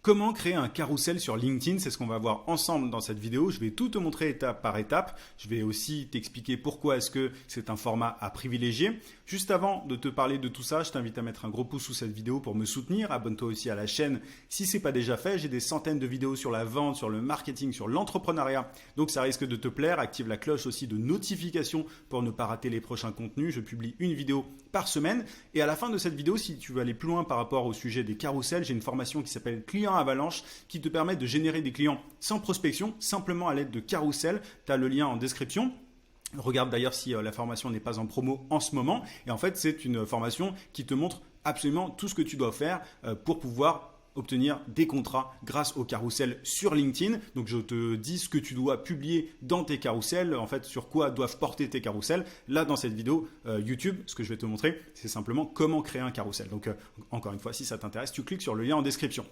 Comment créer un carrousel sur LinkedIn? C'est ce qu'on va voir ensemble dans cette vidéo. Je vais tout te montrer étape par étape. Je vais aussi t'expliquer pourquoi est-ce que c'est un format à privilégier. Juste avant de te parler de tout ça, je t'invite à mettre un gros pouce sous cette vidéo pour me soutenir. Abonne-toi aussi à la chaîne si ce n'est pas déjà fait. J'ai des centaines de vidéos sur la vente, sur le marketing, sur l'entrepreneuriat. Donc ça risque de te plaire. Active la cloche aussi de notification pour ne pas rater les prochains contenus. Je publie une vidéo par semaine. Et à la fin de cette vidéo, si tu veux aller plus loin par rapport au sujet des carousels, j'ai une formation qui s'appelle Client Avalanche qui te permet de générer des clients sans prospection, simplement à l'aide de carousel. Tu as le lien en description. Regarde d'ailleurs si la formation n'est pas en promo en ce moment. Et en fait, c'est une formation qui te montre absolument tout ce que tu dois faire pour pouvoir obtenir des contrats grâce au carrousel sur LinkedIn. Donc je te dis ce que tu dois publier dans tes carousels, en fait sur quoi doivent porter tes carousels. Là dans cette vidéo YouTube, ce que je vais te montrer, c'est simplement comment créer un carrousel. Donc encore une fois, si ça t'intéresse, tu cliques sur le lien en description.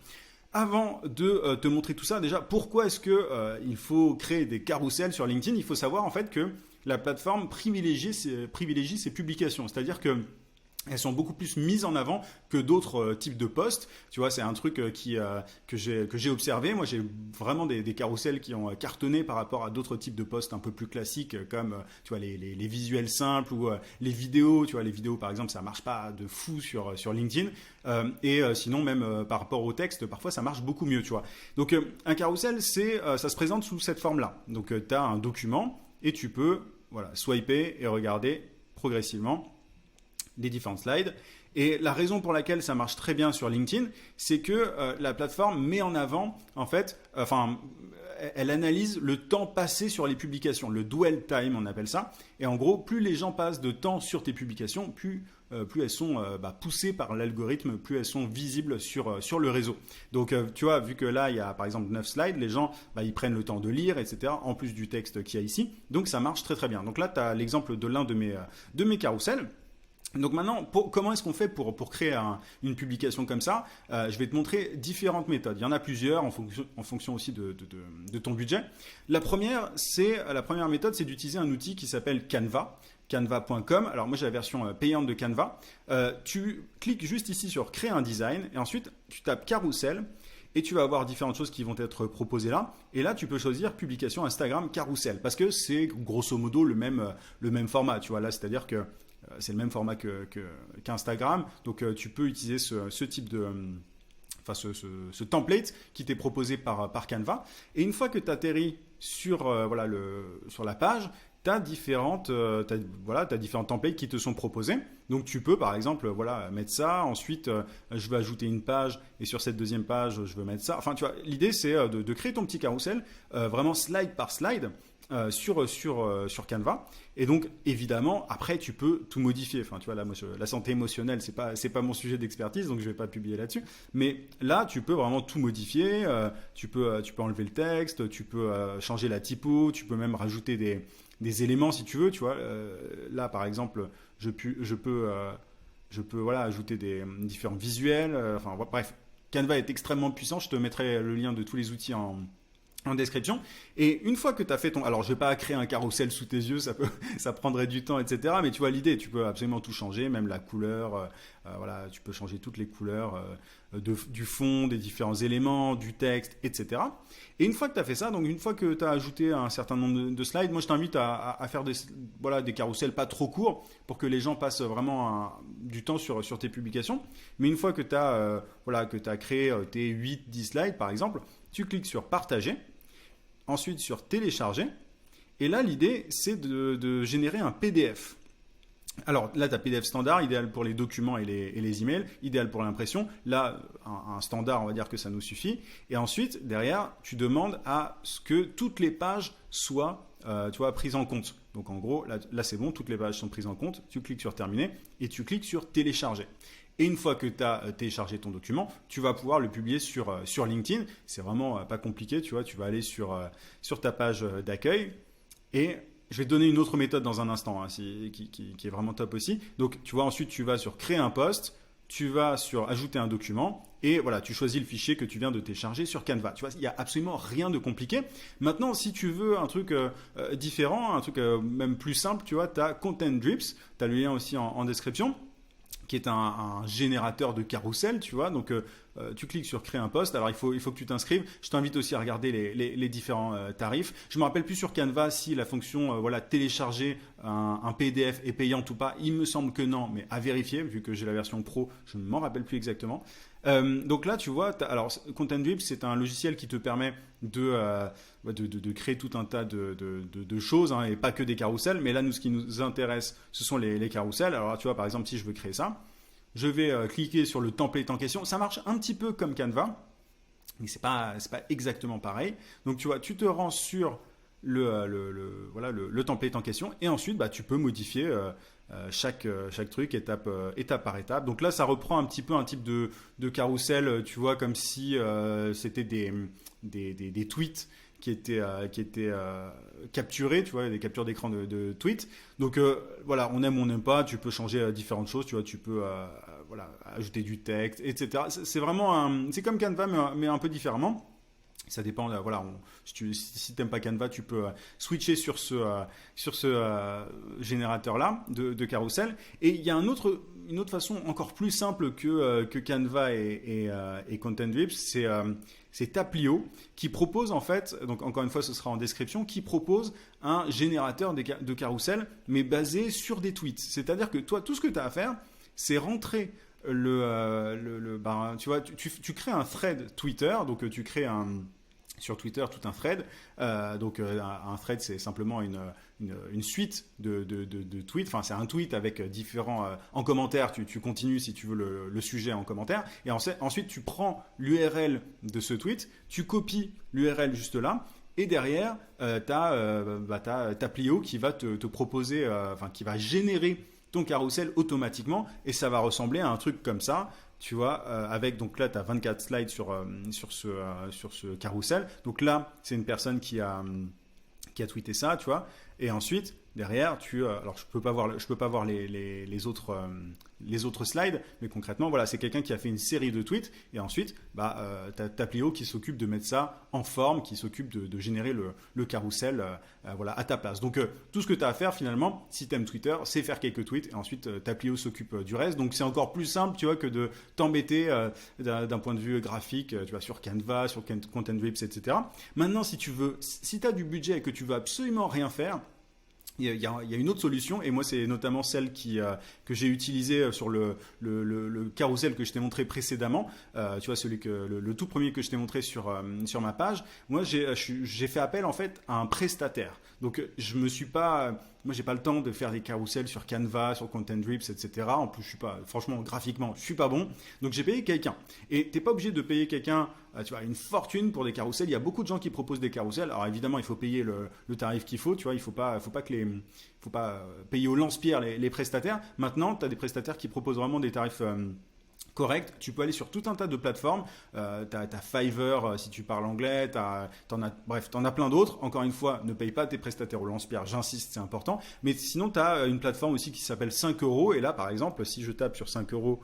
Avant de te montrer tout ça, déjà, pourquoi est-ce qu'il faut créer des carousels sur LinkedIn? Il faut savoir en fait que la plateforme privilégie ses publications. C'est-à-dire que elles sont beaucoup plus mises en avant que d'autres types de posts. Tu vois, c'est un truc que j'ai observé. Moi, j'ai vraiment des carousels qui ont cartonné par rapport à d'autres types de posts un peu plus classiques comme tu vois, les visuels simples ou les vidéos. Tu vois, les vidéos, par exemple, ça marche pas de fou sur LinkedIn. Sinon, même par rapport au texte, parfois, ça marche beaucoup mieux. Tu vois. Donc, un carrousel, ça se présente sous cette forme-là. Donc, tu as un document et tu peux swiper et regarder progressivement les différentes slides. Et la raison pour laquelle ça marche très bien sur LinkedIn, c'est que la plateforme met en avant, en fait, elle analyse le temps passé sur les publications, le dwell time on appelle ça. Et en gros, plus les gens passent de temps sur tes publications, plus elles sont poussées par l'algorithme, plus elles sont visibles sur le réseau. Donc tu vois, vu que là, il y a par exemple 9 slides, les gens, ils prennent le temps de lire, etc., en plus du texte qu'il y a ici. Donc ça marche très très bien. Donc là, tu as l'exemple de l'un de mes carousels. Donc maintenant, comment est-ce qu'on fait pour créer une publication comme ça? Je vais te montrer différentes méthodes. Il y en a plusieurs en fonction aussi de ton budget. La première méthode, c'est d'utiliser un outil qui s'appelle Canva. Canva.com. Alors moi j'ai la version payante de Canva. Tu cliques juste ici sur créer un design et ensuite tu tapes carousel. Et tu vas avoir différentes choses qui vont être proposées là. Et là, tu peux choisir publication Instagram carousel parce que c'est grosso modo le même format. Tu vois là, c'est-à-dire que c'est le même format qu'Instagram. Donc, tu peux utiliser ce type de... ce template qui t'est proposé par Canva. Et une fois que tu atterris sur la page, tu as différents templates qui te sont proposés. Donc, tu peux, par exemple, mettre ça. Ensuite, je vais ajouter une page. Et sur cette deuxième page, je veux mettre ça. Enfin, tu vois, l'idée, c'est de créer ton petit carrousel, vraiment slide par slide. Sur Canva. Et donc, évidemment, après, tu peux tout modifier. Enfin, tu vois, là, moi, la santé émotionnelle, c'est pas mon sujet d'expertise, donc je vais pas publier là-dessus. Mais là, tu peux vraiment tout modifier. Tu peux enlever le texte, tu peux changer la typo, tu peux même rajouter des éléments si tu veux. Tu vois, là, par exemple, je peux ajouter des différents visuels. Bref, Canva est extrêmement puissant. Je te mettrai le lien de tous les outils en description. Et une fois que tu as fait alors je vais pas créer un carrousel sous tes yeux, ça prendrait du temps, etc. Mais tu vois l'idée, tu peux absolument tout changer, même la couleur, tu peux changer toutes les couleurs du fond, des différents éléments, du texte, etc. Et une fois que tu as fait ça, donc une fois que tu as ajouté un certain nombre de slides, moi je t'invite à faire des carousels pas trop courts pour que les gens passent vraiment du temps sur tes publications. Mais une fois que tu as créé tes 8-10 slides par exemple, tu cliques sur partager. Ensuite sur télécharger. Et là, l'idée, c'est de générer un PDF. Alors là, tu as PDF standard, idéal pour les documents et les emails, idéal pour l'impression. Là, un standard, on va dire que ça nous suffit. Et ensuite, derrière, tu demandes à ce que toutes les pages soient prises en compte. Donc en gros, là c'est bon, toutes les pages sont prises en compte. Tu cliques sur terminer et tu cliques sur télécharger. Et une fois que tu as téléchargé ton document, tu vas pouvoir le publier sur LinkedIn. C'est vraiment pas compliqué, tu vois. Tu vas aller sur ta page d'accueil et je vais te donner une autre méthode dans un instant qui est vraiment top aussi. Donc, tu vois, ensuite, tu vas sur créer un post, tu vas sur ajouter un document et voilà, tu choisis le fichier que tu viens de télécharger sur Canva. Tu vois, il n'y a absolument rien de compliqué. Maintenant, si tu veux un truc différent, un truc même plus simple, tu vois, tu as Content Drips, tu as le lien aussi en description. qui est un générateur de carrousel, tu vois. Donc, tu cliques sur créer un post. Alors, il faut que tu t'inscrives. Je t'invite aussi à regarder les différents tarifs. Je me rappelle plus sur Canva si la fonction voilà, télécharger un PDF est payante ou pas. Il me semble que non, mais à vérifier, vu que j'ai la version pro, je ne m'en rappelle plus exactement. Donc là, tu vois, alors Contentdrip, c'est un logiciel qui te permet de créer tout un tas de choses, hein, et pas que des carousels. Mais là, ce qui nous intéresse, ce sont les carousels. Alors là, tu vois, par exemple, si je veux créer ça, je vais cliquer sur le template en question. Ça marche un petit peu comme Canva, mais c'est pas exactement pareil. Donc, tu vois, tu te rends sur voilà, le template en question, et ensuite, bah, tu peux modifier chaque truc étape par étape. Donc là, ça reprend un petit peu un type de carrousel, tu vois, comme si c'était des tweets qui étaient capturés, tu vois, des captures d'écran de tweets. Donc voilà, on aime ou on n'aime pas, tu peux changer différentes choses, tu vois, tu peux voilà, ajouter du texte, etc. C'est vraiment c'est comme Canva, mais un peu différemment. Ça dépend, voilà, si tu n'aimes pas Canva, tu peux switcher sur ce générateur-là de carrousel. Et il y a une autre façon encore plus simple que Canva et Contentdrip, c'est Taplio qui propose en fait, donc encore une fois ce sera en description, qui propose un générateur de carrousel, mais basé sur des tweets. C'est-à-dire que toi, tout ce que tu as à faire, c'est rentrer tu vois, tu crées un thread Twitter, donc tu crées sur Twitter tout un thread. Donc un thread, c'est simplement une suite de tweets. Enfin, c'est un tweet avec différents en commentaire. Tu continues si tu veux le sujet en commentaire. Et ensuite, tu prends l'URL de ce tweet, tu copies l'URL juste là. Et derrière, tu as Taplio qui va te proposer, qui va générer ton carrousel automatiquement, et ça va ressembler à un truc comme ça, tu vois, avec, donc là tu as 24 slides sur ce carrousel. Donc là c'est une personne qui a tweeté ça, tu vois, et ensuite derrière alors je peux pas voir les autres slides, mais concrètement voilà, c'est quelqu'un qui a fait une série de tweets, et ensuite t'as Taplio qui s'occupe de mettre ça en forme, qui s'occupe de générer le carrousel voilà, à ta place. Donc tout ce que tu as à faire finalement, si tu aimes Twitter, c'est faire quelques tweets, et ensuite Taplio s'occupe du reste. Donc c'est encore plus simple, tu vois, que de t'embêter d'un point de vue graphique, tu vois, sur Canva, sur Contentdrip, etc. Maintenant, si tu as du budget et que tu veux absolument rien faire, il y a une autre solution, et moi c'est notamment celle que j'ai utilisée sur le carrousel que je t'ai montré précédemment. Tu vois, le tout premier que je t'ai montré sur ma page. Moi j'ai fait appel en fait à un prestataire. Donc moi j'ai pas le temps de faire des carousels sur Canva, sur Contentdrip, etc. En plus franchement graphiquement je suis pas bon. Donc j'ai payé quelqu'un. Et t'es pas obligé de payer quelqu'un, tu vois, une fortune pour des carousels. Il y a beaucoup de gens qui proposent des carousels. Alors évidemment il faut payer le tarif qu'il faut. Tu vois, il faut pas payer au lance-pierre les prestataires. Maintenant tu as des prestataires qui proposent vraiment des tarifs correct. Tu peux aller sur tout un tas de plateformes. T'as Fiverr si tu parles anglais. T'en as plein d'autres. Encore une fois, ne paye pas tes prestataires au lance-pierre. J'insiste, c'est important. Mais sinon, tu as une plateforme aussi qui s'appelle 5 euros. Et là, par exemple, si je tape sur 5 euros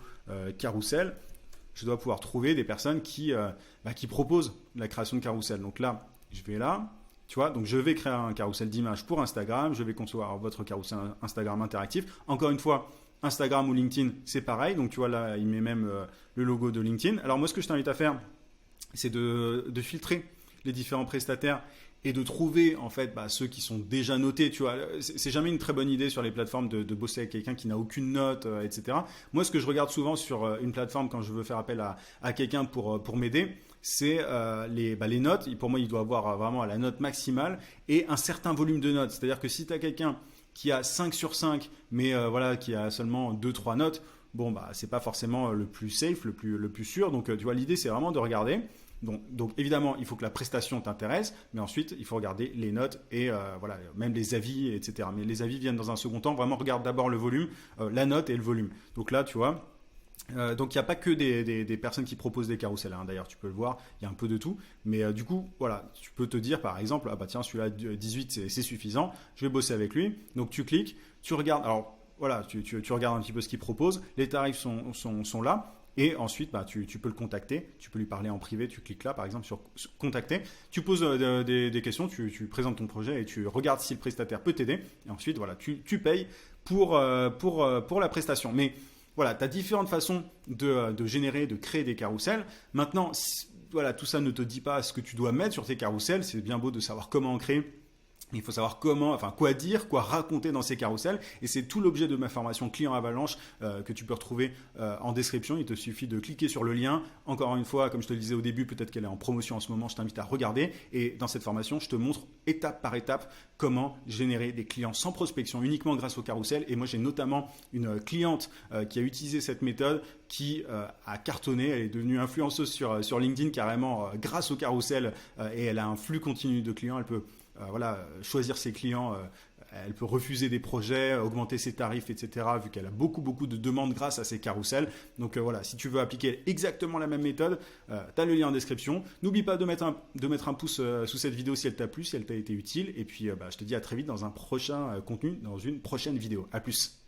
carrousel, je dois pouvoir trouver des personnes qui proposent la création de carrousel. Donc là, je vais là. Tu vois, donc je vais créer un carrousel d'images pour Instagram. Je vais concevoir votre carrousel Instagram interactif. Encore une fois, Instagram ou LinkedIn, c'est pareil. Donc, tu vois, là, il met même le logo de LinkedIn. Alors, moi, ce que je t'invite à faire, c'est de filtrer les différents prestataires et de trouver, en fait, ceux qui sont déjà notés. Tu vois, c'est jamais une très bonne idée sur les plateformes de bosser avec quelqu'un qui n'a aucune note, etc. Moi, ce que je regarde souvent sur une plateforme quand je veux faire appel à quelqu'un pour m'aider, c'est les notes. Pour moi, il doit avoir vraiment la note maximale et un certain volume de notes. C'est-à-dire que si tu as quelqu'un qui a 5 sur 5, mais voilà, qui a seulement 2-3 notes, bon, c'est pas forcément le plus safe, le plus sûr. Donc, tu vois, l'idée, c'est vraiment de regarder. Donc, évidemment, il faut que la prestation t'intéresse, mais ensuite, il faut regarder les notes et voilà, même les avis, etc. Mais les avis viennent dans un second temps. Vraiment, regarde d'abord le volume, la note et le volume. Donc là, tu vois, donc il n'y a pas que des personnes qui proposent des carousels, hein. D'ailleurs tu peux le voir, il y a un peu de tout, mais du coup voilà, tu peux te dire par exemple, ah bah tiens, celui-là 18 c'est suffisant, je vais bosser avec lui. Donc tu cliques, tu regardes, alors voilà, tu regardes un petit peu ce qu'il propose, les tarifs sont là. Et ensuite, tu peux le contacter, tu peux lui parler en privé, tu cliques là par exemple sur contacter, tu poses des questions, tu présentes ton projet et tu regardes si le prestataire peut t'aider. Et ensuite, voilà, tu payes pour la prestation. Mais voilà, tu as différentes façons de générer, de créer des carousels. Maintenant, voilà, tout ça ne te dit pas ce que tu dois mettre sur tes carousels. C'est bien beau de savoir comment en créer. Il faut savoir quoi dire, quoi raconter dans ces carousels. Et c'est tout l'objet de ma formation Client Avalanche que tu peux retrouver en description. Il te suffit de cliquer sur le lien. Encore une fois, comme je te le disais au début, peut-être qu'elle est en promotion en ce moment, je t'invite à regarder. Et dans cette formation, je te montre étape par étape comment générer des clients sans prospection uniquement grâce au carrousel. Et moi, j'ai notamment une cliente qui a utilisé cette méthode qui a cartonné. Elle est devenue influenceuse sur LinkedIn carrément grâce au carrousel et elle a un flux continu de clients. Elle peut choisir ses clients, elle peut refuser des projets, augmenter ses tarifs, etc. vu qu'elle a beaucoup de demandes grâce à ces carousels. Donc voilà, si tu veux appliquer exactement la même méthode, tu as le lien en description. N'oublie pas de mettre un pouce sous cette vidéo si elle t'a plu, si elle t'a été utile. Et puis je te dis à très vite dans un prochain contenu, dans une prochaine vidéo. À plus.